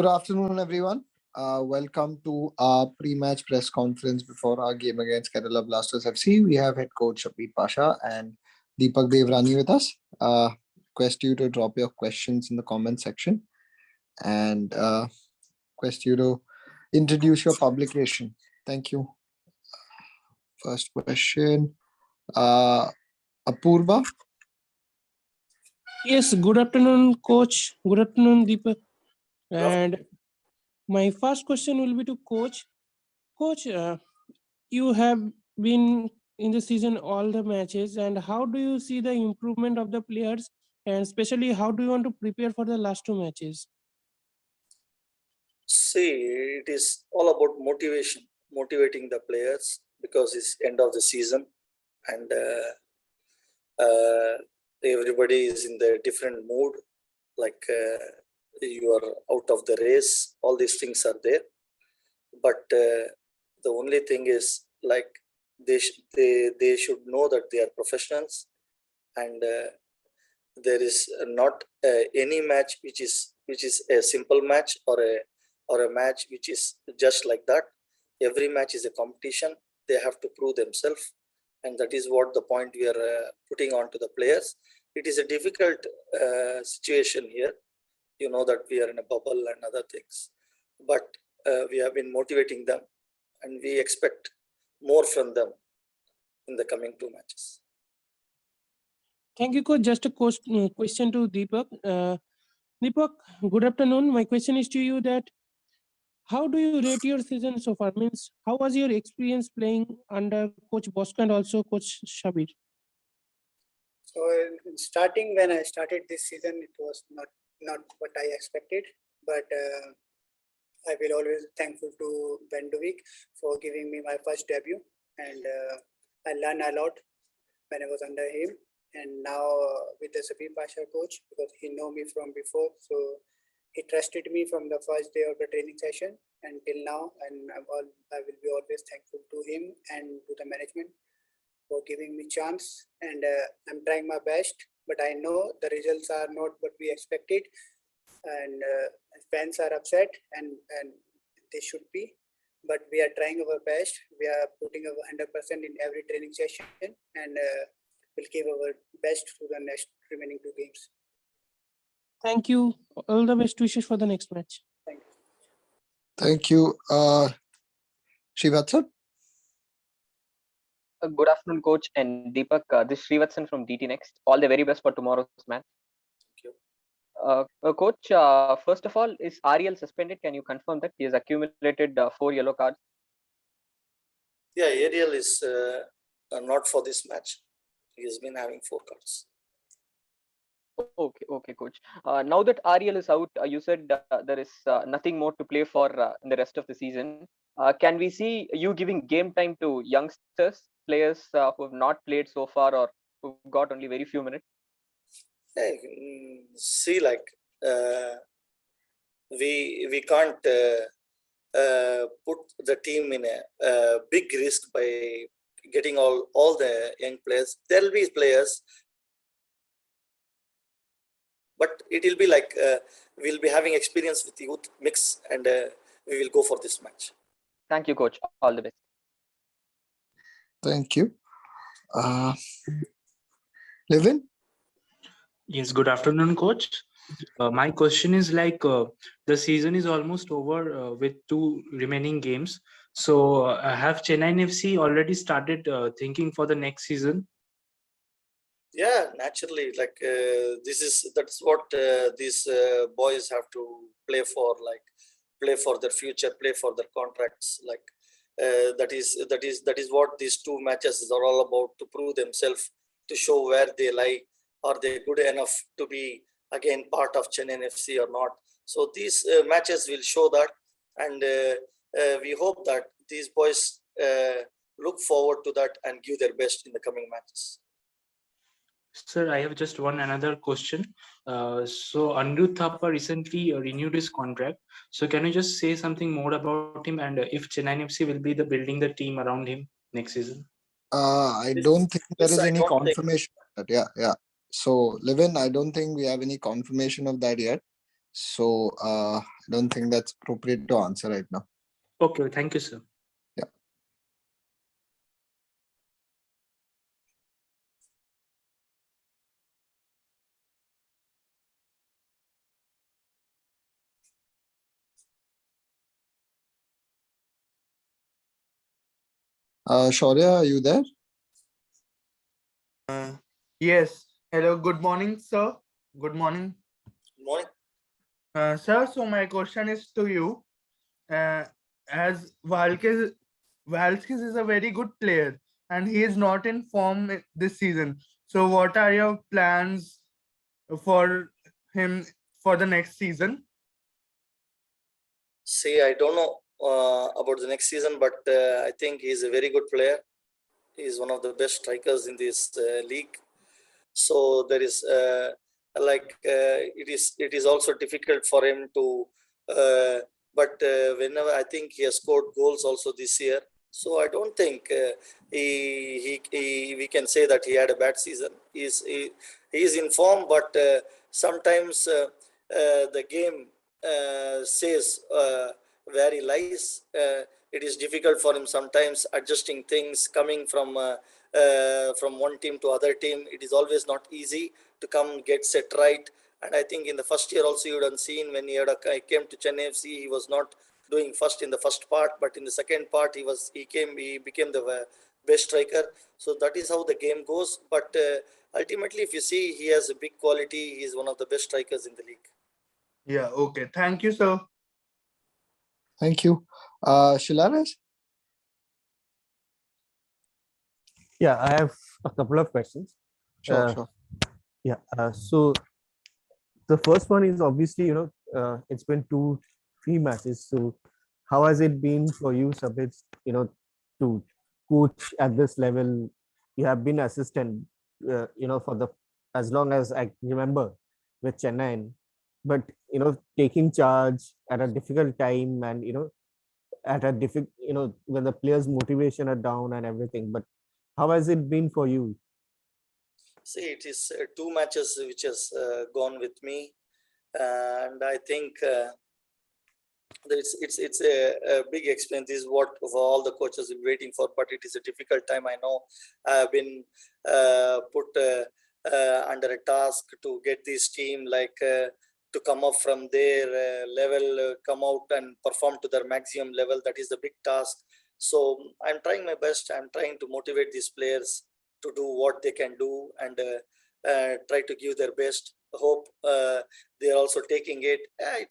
Good afternoon, everyone. Welcome to our pre-match press conference before our game against Kerala Blasters FC. We have head coach Sabir Pasha and Deepak Devrani with us. Request you to drop your questions in the comment section and request you to introduce your publication. Thank you. First question, Apurva. Yes, good afternoon, coach. Good afternoon, Deepak. And my first question will be to coach. Coach, you have been in the season all the matches, and how do you see the improvement of the players, and especially how do you want to prepare for the last two matches? See, it is all about motivating the players because it's end of the season and everybody is in the different mood. Like you are out of the race, all these things are there. But the only thing is like they should know that they are professionals, and there is not any match which is a simple match or a match which is just like that. Every match is a competition. They have to prove themselves, and that is what the point we are putting on to the players. It is a difficult situation here. You know that we are in a bubble and other things, but we have been motivating them, and we expect more from them in the coming two matches. Thank you, coach. Just a question to Deepak. Deepak, good afternoon. My question is to you that how do you rate your season so far? Means, how was your experience playing under Coach Bosco and also Coach Sabir? So in starting, when I started this season, it was not what I expected, but I will always thankful to Ben Duvik for giving me my first debut, and I learned a lot when I was under him. And now with the Sabir Pasha coach, because he know me from before, so he trusted me from the first day of the training session until now, and I will be always thankful to him and to the management for giving me chance. And I'm trying my best, but I know the results are not what we expected, and fans are upset, and they should be. But we are trying our best. We are putting our 100% in every training session, and we'll give our best to the next remaining two games. Thank you. All the best wishes for the next match. Thank you. Thank you. Srivatsan. Good afternoon, coach and Deepak. This is Srivatsan from DT Next. All the very best for tomorrow's match. Thank you. Coach, first of all, is Ariel suspended? Can you confirm that he has accumulated 4 yellow cards? Yeah, Ariel is not for this match. He has been having 4 cards. Okay, coach. Now that Ariel is out, you said there is nothing more to play for in the rest of the season. Can we see you giving game time to youngsters, players who have not played so far or who got only very few minutes? See, like we can't put the team in a big risk by getting all the young players. There will be players, but it will be like we'll be having experience with youth mix, and we will go for this match. Thank you, coach. All the best. Thank you. Levin? Yes, good afternoon, coach. My question is like the season is almost over with 2 remaining games. So have Chennaiyin FC already started thinking for the next season? Yeah, naturally, like that's what these boys have to play for, like play for their future, play for their contracts. Like that is what these 2 matches are all about, to prove themselves, to show where they lie. Are they good enough to be again part of Chennaiyin FC or not? So these matches will show that, and we hope that these boys look forward to that and give their best in the coming matches. Sir, I have just another question. So Anirudh Thapa recently renewed his contract. So can you just say something more about him, and if Chennaiyin FC will be building the team around him next season? I don't think there is any confirmation of that. Yeah. So, Levin, I don't think we have any confirmation of that yet. So I don't think that's appropriate to answer right now. Okay, thank you, sir. Shaurya, are you there? Yes. Hello. Good morning, sir. Good morning, Morning. sir. So my question is to you. As Valkyrie is a very good player, and he is not in form this season. So, what are your plans for him for the next season? See, I don't know about the next season, but I think he's a very good player. He's one of the best strikers in this league. So there is it is also difficult for him to. But whenever I think he has scored goals also this year, so I don't think we can say that he had a bad season. He is in form, but sometimes the game says where he lies. It is difficult for him sometimes adjusting things coming from one team to other team. It is always not easy to come get set right. And I think in the first year also you would have seen when he came to Chennai FC, he was not doing first in the first part, but in the second part he became the best striker. So that is how the game goes. But ultimately, if you see, he has a big quality. He is one of the best strikers in the league. Yeah. Okay. Thank you, sir. Thank you. Shilaras? Yeah, I have a couple of questions. Sure, Uh, sure. Yeah. So the first one is obviously, it's been 3 matches. So how has it been for you, Sabir, to coach at this level? You have been assistant, for the as long as I remember with Chennai, but taking charge at a difficult time and at a difficult, when the players' motivation are down and everything. But how has it been for you? See, it is 2 matches which has gone with me, and I think it's a big experience. This is what all the coaches are waiting for, but it is a difficult time. I know I have been put under a task to get this team to come up from their level, come out and perform to their maximum level. That is the big task. So I'm trying my best. I'm trying to motivate these players to do what they can do and try to give their best. Hope they are also taking it.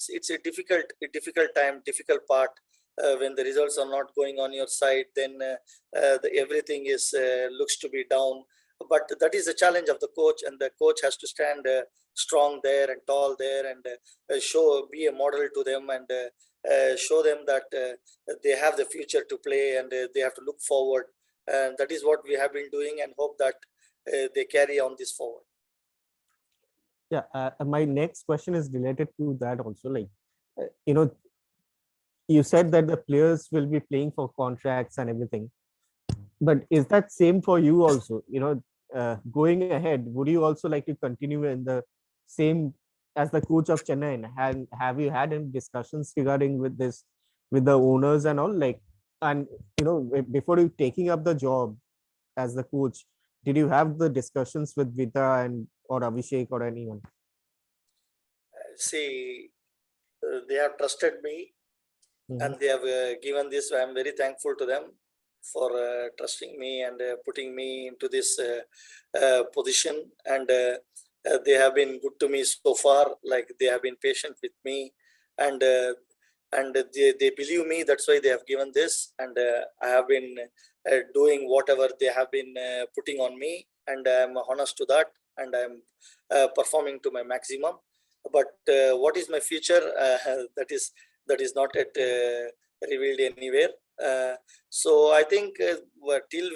It's a difficult time, difficult part. When the results are not going on your side, then everything is looks to be down. But that is the challenge of the coach, and the coach has to stand strong there and tall there and be a model to them and show them that they have the future to play and they have to look forward. And that is what we have been doing, and hope that they carry on this forward. Yeah, my next question is related to that also. You said that the players will be playing for contracts and everything, but is that same for you also? Going ahead, would you also like to continue in the same as the coach of Chennai? And have you had any discussions regarding with this with the owners and all? And before you taking up the job as the coach, did you have the discussions with Vita and or Abhishek or anyone? See, they have trusted me and they have given this. I'm very thankful to them for trusting me and putting me into this position. And they have been good to me so far. Like, they have been patient with me, and they believe me. That's why they have given this, and I have been doing whatever they have been putting on me, and I'm honest to that, and I'm performing to my maximum. But what is my future? That is not yet revealed anywhere. So I think till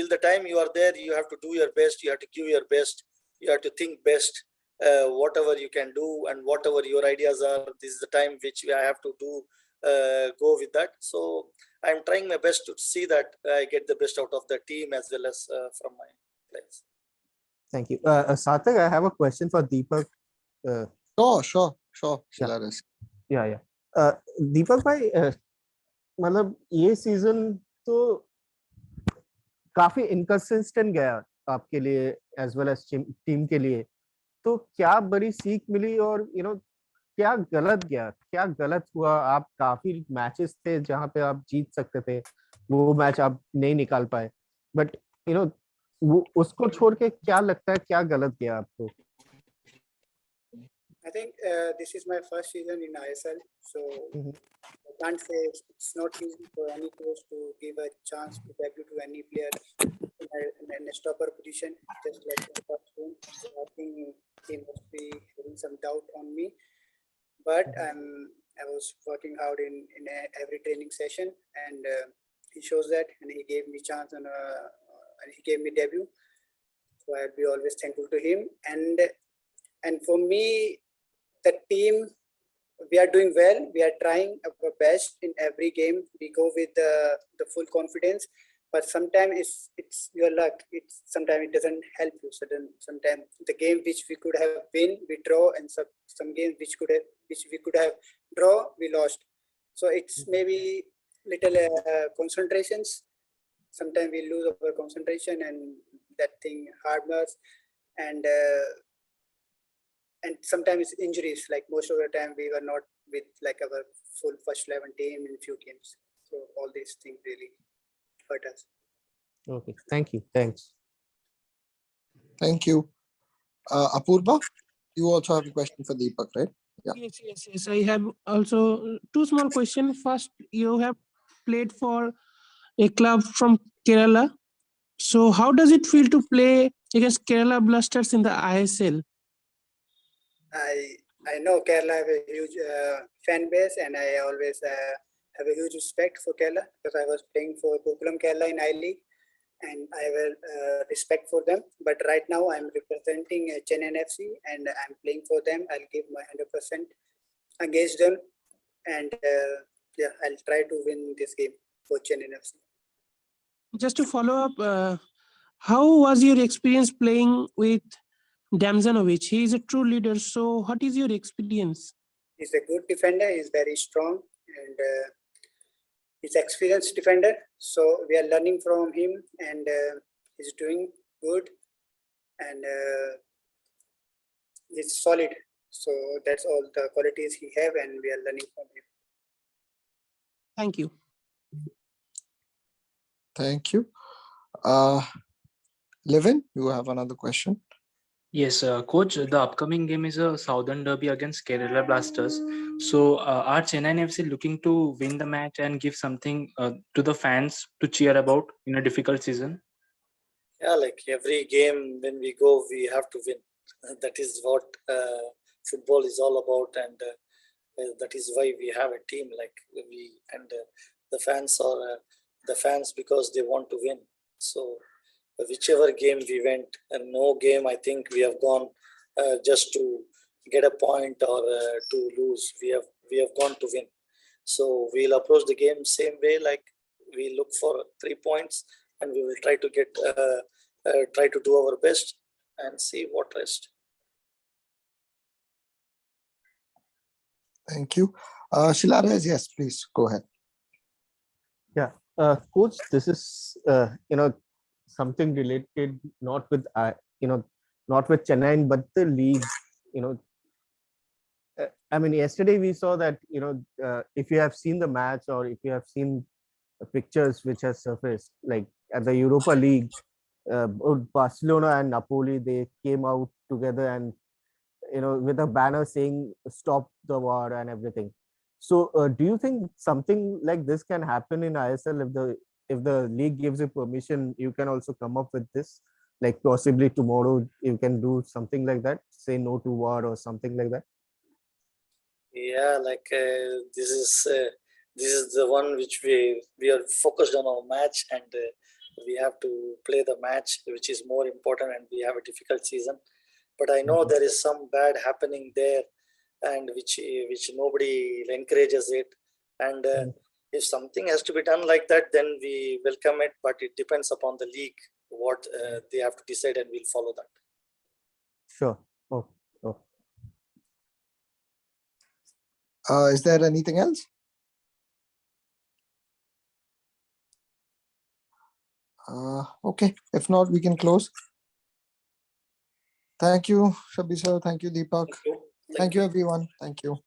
the time you are there, you have to do your best. You have to give your best. You have to think best. Whatever you can do and whatever your ideas are, this is the time which I have to do. Go with that. So I'm trying my best to see that I get the best out of the team as well as from my players. Thank you. Sarthak, I have a question for Deepak. Sure. Sure, Shilaras. Yeah. दीपक भाई, मतलब ये season तो काफी inconsistent गया आपके लिए as well as team के लिए। तो क्या बड़ी सीख मिली और क्या गलत गया, क्या गलत हुआ? आप काफी मैचेस थे जहां पे आप जीत सकते थे, वो मैच आप नहीं निकाल पाए, बट वो उसको छोड़ के क्या लगता है क्या गलत गया आपको? I think this is my first season in ISL, so Mhm. I can't say it's not easy for any coach to give a chance to debut to any player in a stopper position, just like the first one. So I think he must be having some doubt on me, but I was working hard in every training session, and he shows that, and he gave me chance and he gave me debut. So I'll be always thankful to him, and for me, the team, we are doing well. We are trying our best in every game. We go with the full confidence, but sometimes it's your luck. It's sometimes it doesn't help you. Sometimes the game which we could have win, we draw, and some games which we could have draw, we lost. So it's maybe little concentrations. Sometimes we lose our concentration, and that thing harms us. And sometimes injuries, like most of the time we were not with like our full first 11 team in few games. So all these things really hurt us. Okay, thanks. Thank you. Apurva, you also have a question for Deepak, right? Yeah. Yes. I have also two small questions. First, you have played for a club from Kerala. So how does it feel to play against Kerala Blasters in the ISL? I know Kerala have a huge fan base, and I always have a huge respect for Kerala because I was playing for Gokulam Kerala in I League, and I have respect for them. But right now I'm representing Chennaiyin FC, and I'm playing for them. I'll give my 100% against them, and I'll try to win this game for Chennaiyin FC. Just to follow up, how was your experience playing with Damjanovic? He is a true leader. So what is your experience? He's a good defender. He's very strong, and he's experienced defender. So we are learning from him, and he's doing good, and he's solid. So that's all the qualities he have, and we are learning from him. Thank you. Thank you. Levin, you have another question? Yes, coach, the upcoming game is a Southern Derby against Kerala Blasters. So, are Chennaiyin FC looking to win the match and give something to the fans to cheer about in a difficult season? Yeah, like every game when we go, we have to win. That is what football is all about, and that is why we have a team. Like the fans are the fans because they want to win. So whichever game we went, and no game I think we have gone just to get a point or to lose. We have gone to win. So we'll approach the game same way. Like we look for 3 points, and we will try to get try to do our best and see what rest. Thank you. Shilaras, yes, please go ahead. Yeah, coach, this is something related not with not with Chennai but the league. I mean, yesterday we saw that if you have seen the match or if you have seen pictures which has surfaced, like at the Europa League, both Barcelona and Napoli, they came out together and with a banner saying "Stop the war" and everything. So, do you think something like this can happen in ISL if the league gives you permission? You can also come up with this, like possibly tomorrow you can do something like that, say no to war or something like that. Yeah, like this is the one which we are focused on our match, and we have to play the match, which is more important, and we have a difficult season. But I know there is some bad happening there, and which nobody encourages it. And if something has to be done like that, then we welcome it. But it depends upon the league what they have to decide, and we'll follow that. Sure. Oh. Is there anything else? Okay, if not, we can close. Thank you, Sabir sir. Thank you, Deepak. Thank you. Thank you, everyone. Thank you.